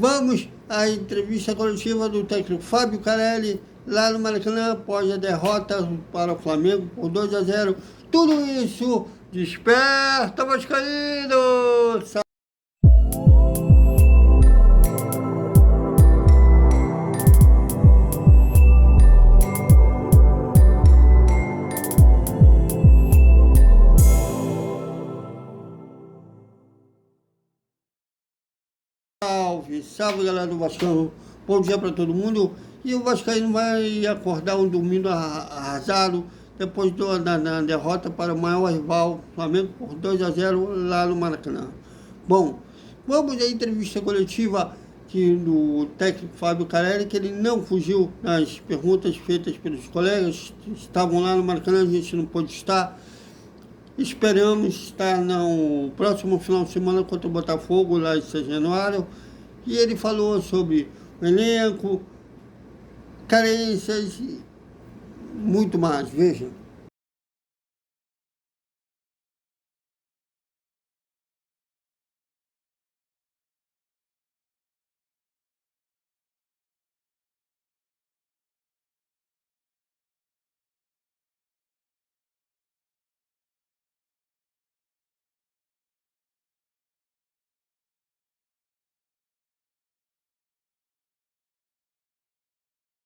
Vamos à entrevista coletiva do técnico Fábio Carelli, lá no Maracanã, após a derrota para o Flamengo por 2-0. Tudo isso desperta, vascaíno! Salve, galera do Vascão, bom dia para todo mundo. E o Vascaíno vai acordar um domingo arrasado depois da derrota para o maior rival, Flamengo, por 2-0 lá no Maracanã. Bom, vamos à entrevista coletiva do técnico Fábio Carelli, que ele não fugiu das perguntas feitas pelos colegas que estavam lá no Maracanã, a gente não pôde estar. Esperamos estar no próximo final de semana contra o Botafogo, lá em São Januário. E ele falou sobre o elenco, carências e muito mais. Veja.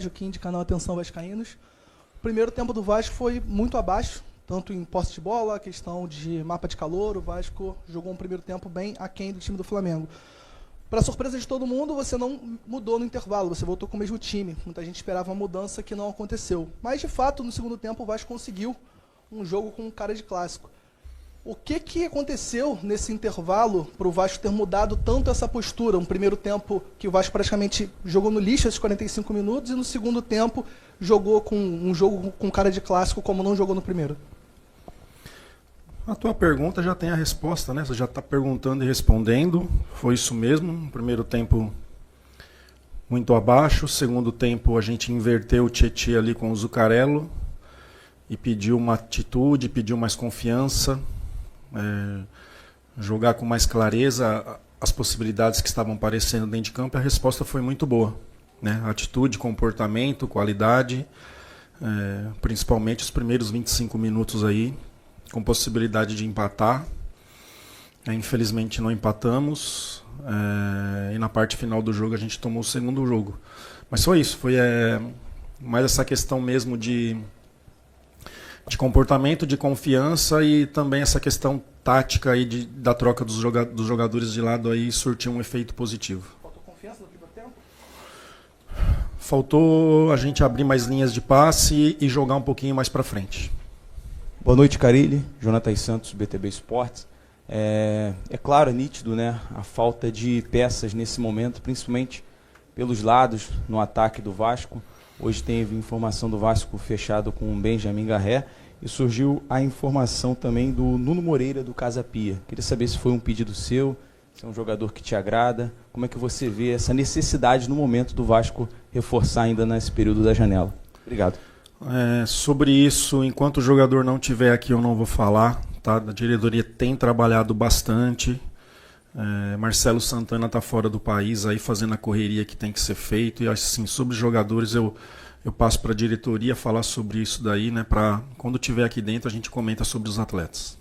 Joaquim, de canal Atenção Vascaínos. O primeiro tempo do Vasco foi muito abaixo, tanto em posse de bola, questão de mapa de calor. O Vasco jogou um primeiro tempo bem aquém do time do Flamengo. Para surpresa de todo mundo, você não mudou no intervalo, você voltou com o mesmo time. Muita gente esperava uma mudança que não aconteceu. Mas, de fato, no segundo tempo, o Vasco conseguiu um jogo com cara de clássico. O que aconteceu nesse intervalo para o Vasco ter mudado tanto essa postura? Um primeiro tempo que o Vasco praticamente jogou no lixo esses 45 minutos e no segundo tempo jogou com um jogo com cara de clássico como não jogou no primeiro. A tua pergunta já tem a resposta, né? Você já está perguntando e respondendo. Foi isso mesmo. Um primeiro tempo muito abaixo. Segundo tempo a gente inverteu o Tietê ali com o Zuccarello e pediu uma atitude, pediu mais confiança. Jogar com mais clareza as possibilidades que estavam aparecendo dentro de campo, e a resposta foi muito boa, né? Atitude, comportamento, qualidade, principalmente os primeiros 25 minutos aí, com possibilidade de empatar. Infelizmente não empatamos, e na parte final do jogo a gente tomou o segundo jogo. Mas foi isso, foi mais essa questão mesmo de comportamento, de confiança, e também essa questão tática aí da troca dos jogadores de lado aí surtiu um efeito positivo. Faltou confiança no primeiro tempo? Faltou a gente abrir mais linhas de passe e jogar um pouquinho mais para frente. Boa noite, Carille. Jonathan Santos, BTB Esportes. É claro, é nítido, né, a falta de peças nesse momento, principalmente pelos lados no ataque do Vasco. Hoje teve informação do Vasco fechado com o Benjamin Garré e surgiu a informação também do Nuno Moreira do Casa Pia. Queria saber se foi um pedido seu, se é um jogador que te agrada, como é que você vê essa necessidade no momento do Vasco reforçar ainda nesse período da janela. Obrigado. Sobre isso, enquanto o jogador não estiver aqui, eu não vou falar. Tá? A diretoria tem trabalhado bastante. Marcelo Santana está fora do país, aí fazendo a correria que tem que ser feito. E assim, sobre os jogadores, eu passo para a diretoria falar sobre isso daí, né? Para quando estiver aqui dentro a gente comenta sobre os atletas.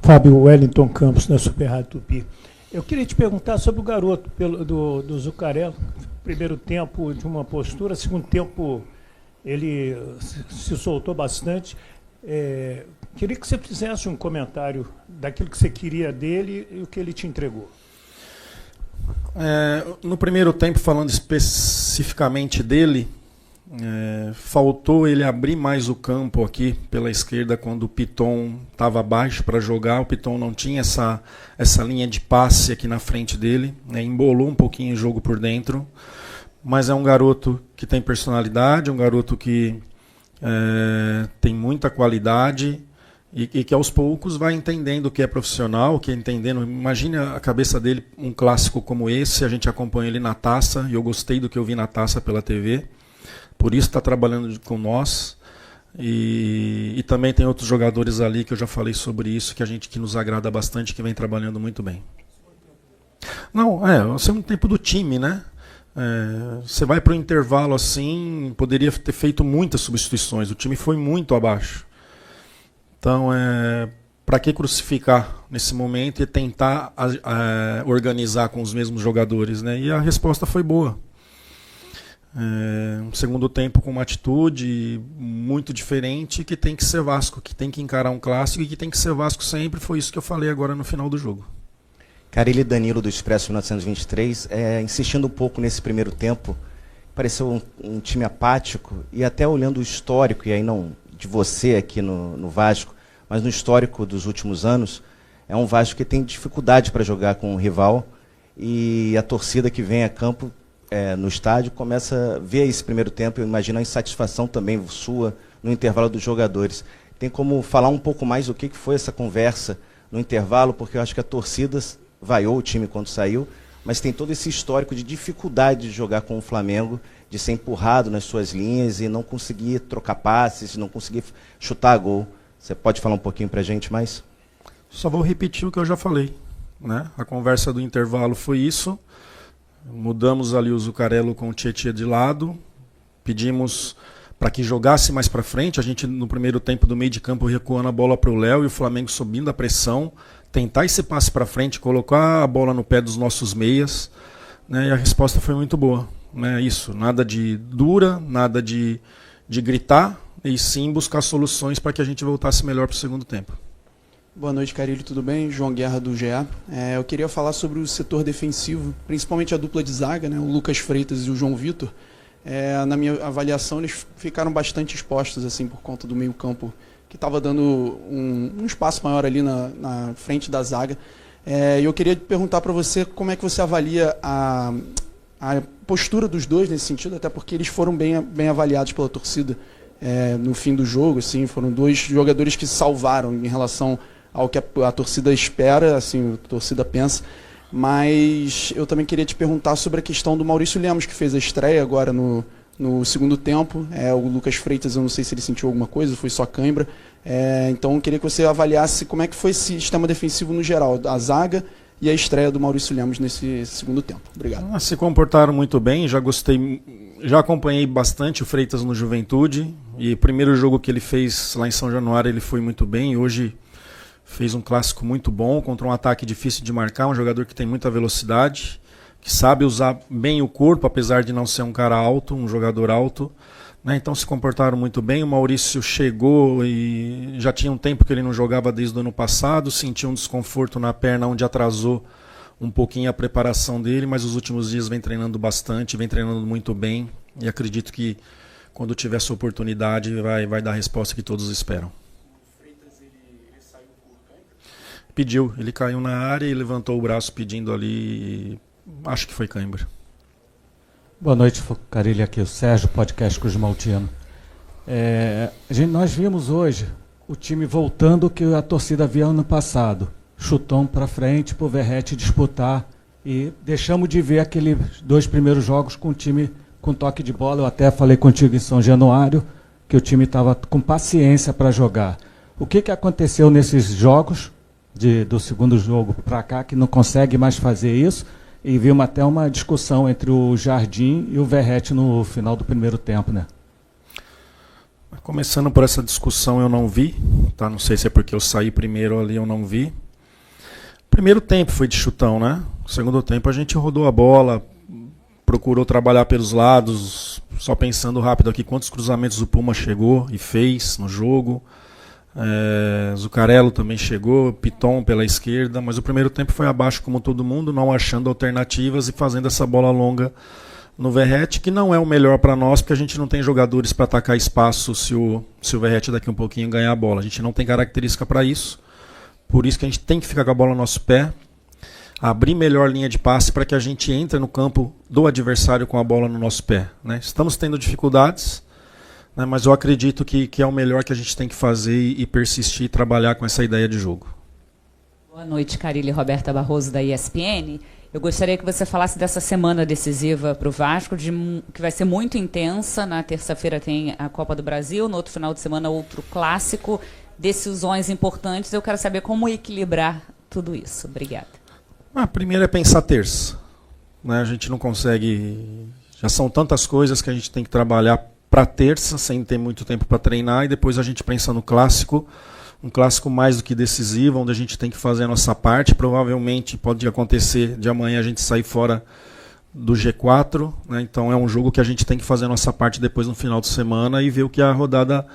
Fábio, Wellington Campos, da Super Rádio Tupi. Eu queria te perguntar sobre o garoto do Zuccarello. Primeiro tempo de uma postura, segundo tempo ele se soltou bastante. Queria que você fizesse um comentário daquilo que você queria dele e o que ele te entregou. No primeiro tempo, falando especificamente dele, faltou ele abrir mais o campo aqui pela esquerda quando o Piton estava abaixo para jogar. O Piton não tinha essa linha de passe aqui na frente dele, né? Embolou um pouquinho o jogo por dentro, mas é um garoto que tem personalidade, um garoto que tem muita qualidade e que aos poucos vai entendendo o que é profissional, que é entendendo. Imagina a cabeça dele, um clássico como esse, a gente acompanha ele na Taça, e eu gostei do que eu vi na Taça pela TV, por isso está trabalhando com nós. E também tem outros jogadores ali que eu já falei sobre isso, que nos agrada bastante, que vem trabalhando muito bem. Não, o segundo tempo do time, né? Você vai para o intervalo assim, poderia ter feito muitas substituições. O time foi muito abaixo. Então, para que crucificar nesse momento e tentar organizar com os mesmos jogadores, né? E a resposta foi boa. Um segundo tempo com uma atitude muito diferente, que tem que ser Vasco, que tem que encarar um clássico e que tem que ser Vasco sempre. Foi isso que eu falei agora no final do jogo. Carille Danilo do Expresso 1923, insistindo um pouco nesse primeiro tempo, pareceu um time apático, e até olhando o histórico, e aí não de você aqui no Vasco, mas no histórico dos últimos anos, é um Vasco que tem dificuldade para jogar com o rival, e a torcida que vem a campo no estádio começa a ver esse primeiro tempo, eu imagino a insatisfação também sua no intervalo dos jogadores. Tem como falar um pouco mais o que foi essa conversa no intervalo, porque eu acho que a torcida vaiou o time quando saiu, mas tem todo esse histórico de dificuldade de jogar com o Flamengo, de ser empurrado nas suas linhas e não conseguir trocar passes, não conseguir chutar gol. Você pode falar um pouquinho pra gente mais? Só vou repetir o que eu já falei, né? A conversa do intervalo foi isso. Mudamos ali o Zuccarello com o Tietê de lado, pedimos para que jogasse mais para frente. A gente no primeiro tempo do meio de campo recuando a bola para o Léo e o Flamengo subindo a pressão, tentar esse passe para frente, colocar a bola no pé dos nossos meias, né? E a resposta foi muito boa, né? Isso, nada de dura, nada de gritar, e sim buscar soluções para que a gente voltasse melhor para o segundo tempo. Boa noite, Carille, tudo bem? João Guerra, do GE. Eu queria falar sobre o setor defensivo, principalmente a dupla de zaga, né? O Lucas Freitas e o João Vitor. Na minha avaliação, eles ficaram bastante expostos assim, por conta do meio-campo, que estava dando um espaço maior ali na frente da zaga. E eu queria perguntar para você como é que você avalia a postura dos dois nesse sentido, até porque eles foram bem avaliados pela torcida no fim do jogo. Assim, foram dois jogadores que salvaram em relação ao que a torcida espera, assim, a torcida pensa. Mas eu também queria te perguntar sobre a questão do Maurício Lemos, que fez a estreia agora no segundo tempo. O Lucas Freitas, eu não sei se ele sentiu alguma coisa, foi só cãibra. Então eu queria que você avaliasse como é que foi esse sistema defensivo no geral, a zaga e a estreia do Maurício Lemos nesse segundo tempo. Obrigado. Se comportaram muito bem, já gostei, já acompanhei bastante o Freitas no Juventude, e o primeiro jogo que ele fez lá em São Januário ele foi muito bem. Hoje fez um clássico muito bom contra um ataque difícil de marcar, um jogador que tem muita velocidade, que sabe usar bem o corpo, apesar de não ser um cara alto, um jogador alto, né? Então se comportaram muito bem. O Maurício chegou e já tinha um tempo que ele não jogava desde o ano passado, sentiu um desconforto na perna, onde atrasou um pouquinho a preparação dele, mas os últimos dias vem treinando bastante, vem treinando muito bem, e acredito que quando tiver essa oportunidade vai dar a resposta que todos esperam. Pediu, ele caiu na área e levantou o braço pedindo ali, acho que foi cãibra. Boa noite, Carille, aqui o Sérgio, podcast Cruz Maltino. Nós vimos hoje o time voltando que a torcida via ano passado, chutão para frente para o Verratti disputar, e deixamos de ver aqueles 2 primeiros jogos com o time com toque de bola. Eu até falei contigo em São Januário que o time estava com paciência para jogar. O que aconteceu nesses jogos do segundo jogo para cá, que não consegue mais fazer isso? E vimos até uma discussão entre o Jardim e o Verratti no final do primeiro tempo, né? Começando por essa discussão, eu não vi, tá? Não sei se é porque eu saí primeiro ali, eu não vi. Primeiro tempo foi de chutão, né? Segundo tempo a gente rodou a bola, procurou trabalhar pelos lados, só pensando rápido aqui quantos cruzamentos o Puma chegou e fez no jogo. Zuccarello também chegou, Piton pela esquerda, mas o primeiro tempo foi abaixo como todo mundo, não achando alternativas e fazendo essa bola longa no Verratti, que não é o melhor para nós, porque a gente não tem jogadores para atacar espaço se o Verratti daqui um pouquinho ganhar a bola. A gente não tem característica para isso, por isso que a gente tem que ficar com a bola no nosso pé, abrir melhor linha de passe para que a gente entre no campo do adversário com a bola no nosso pé, né? Estamos tendo dificuldades, né, mas eu acredito que é o melhor que a gente tem que fazer e persistir e trabalhar com essa ideia de jogo. Boa noite, Carille. Roberta Barroso, da ESPN. Eu gostaria que você falasse dessa semana decisiva para o Vasco, que vai ser muito intensa. Na terça-feira tem a Copa do Brasil, no outro final de semana outro clássico, decisões importantes. Eu quero saber como equilibrar tudo isso. Obrigada. Primeiro é pensar terça. Né? A gente não consegue... Já são tantas coisas que a gente tem que trabalhar para terça, sem ter muito tempo para treinar, e depois a gente pensa no clássico, um clássico mais do que decisivo, onde a gente tem que fazer a nossa parte. Provavelmente pode acontecer de amanhã a gente sair fora do G4, né? Então é um jogo que a gente tem que fazer a nossa parte depois no final de semana e ver o que a rodada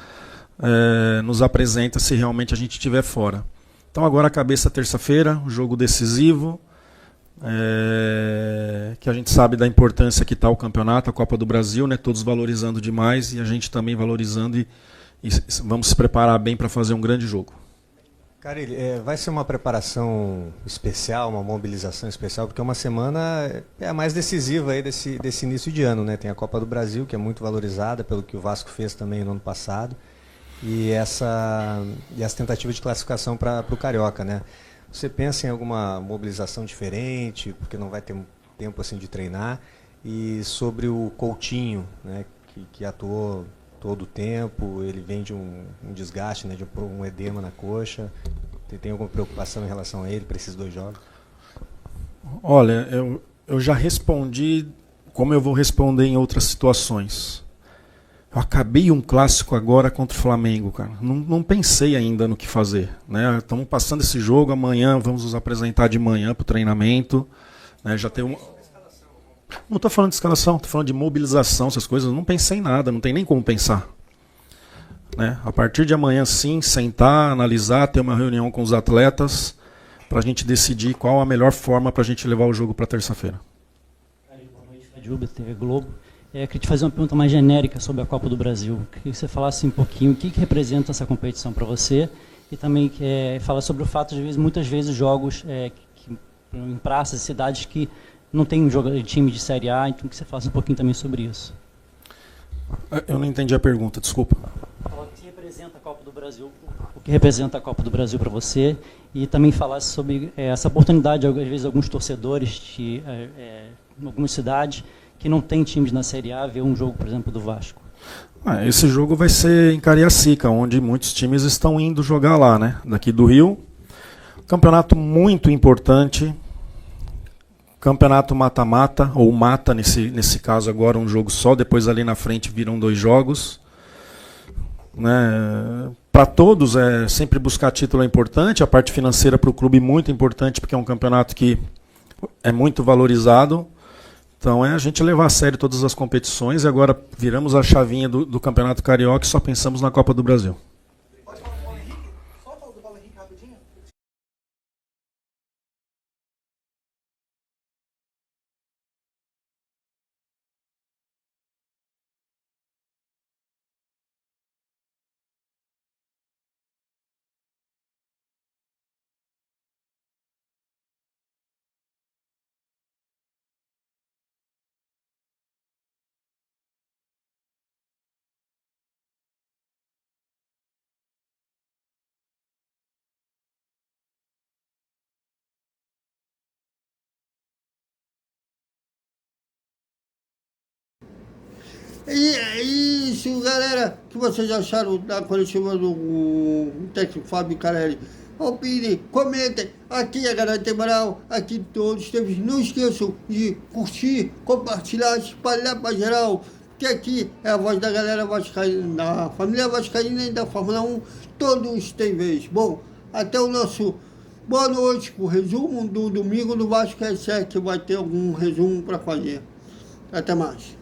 nos apresenta se realmente a gente estiver fora. Então agora a cabeça terça-feira, o jogo decisivo, que a gente sabe da importância que está o campeonato, a Copa do Brasil, né? Todos valorizando demais e a gente também valorizando e vamos se preparar bem para fazer um grande jogo. Carille, vai ser uma preparação especial, uma mobilização especial, porque uma semana é a mais decisiva aí desse início de ano, né? Tem a Copa do Brasil, que é muito valorizada pelo que o Vasco fez também no ano passado, e essa tentativa de classificação para o Carioca, né? Você pensa em alguma mobilização diferente, porque não vai ter tempo assim de treinar, e sobre o Coutinho, né? Que atuou todo o tempo, ele vem de um desgaste, né, de um edema na coxa. Tem alguma preocupação em relação a ele para esses 2 jogos? Olha, eu já respondi como eu vou responder em outras situações. Eu acabei um clássico agora contra o Flamengo, cara. Não pensei ainda no que fazer. Né? Estamos passando esse jogo, amanhã vamos nos apresentar de manhã para o treinamento. Né? Já tem Não estou falando de escalação, estou falando de mobilização, essas coisas. Eu não pensei em nada, não tem nem como pensar. Né? A partir de amanhã, sim, sentar, analisar, ter uma reunião com os atletas para a gente decidir qual a melhor forma para a gente levar o jogo para terça-feira. Boa noite, Fadilba, TV Globo. Queria te fazer uma pergunta mais genérica sobre a Copa do Brasil. Queria que você falasse um pouquinho o que representa essa competição para você e também falar sobre o fato de muitas vezes jogos em praças, cidades que não tem um time de Série A, então que você faça um pouquinho também sobre isso. Eu não entendi a pergunta, desculpa. O que representa a Copa do Brasil? O que representa a Copa do Brasil para você? E também falar sobre essa oportunidade, às vezes, alguns torcedores em algumas cidades que não tem times na Série A, ver um jogo, por exemplo, do Vasco. Esse jogo vai ser em Cariacica, onde muitos times estão indo jogar lá, né? Daqui do Rio. Campeonato muito importante. Campeonato mata-mata, ou mata nesse caso agora um jogo só, depois ali na frente viram 2 jogos. Né? Para todos, sempre buscar título é importante, a parte financeira para o clube muito importante, porque é um campeonato que é muito valorizado. Então a gente levar a sério todas as competições e agora viramos a chavinha do Campeonato Carioca e só pensamos na Copa do Brasil. Pode falar do Paulo Henrique? Só falar do Paulo Henrique rapidinho? E é isso, galera. O que vocês acharam da coletiva do técnico Fábio Carelli? Opinem, comentem. Aqui é Garante Moral, aqui todos temos. Não esqueçam de curtir, compartilhar, espalhar para geral. Que aqui é a voz da galera vascaína, da família vascaína e da Fórmula 1. Todos têm vez. Bom, até o nosso boa noite, o resumo do domingo do Vasco S7, que vai ter algum resumo para fazer. Até mais.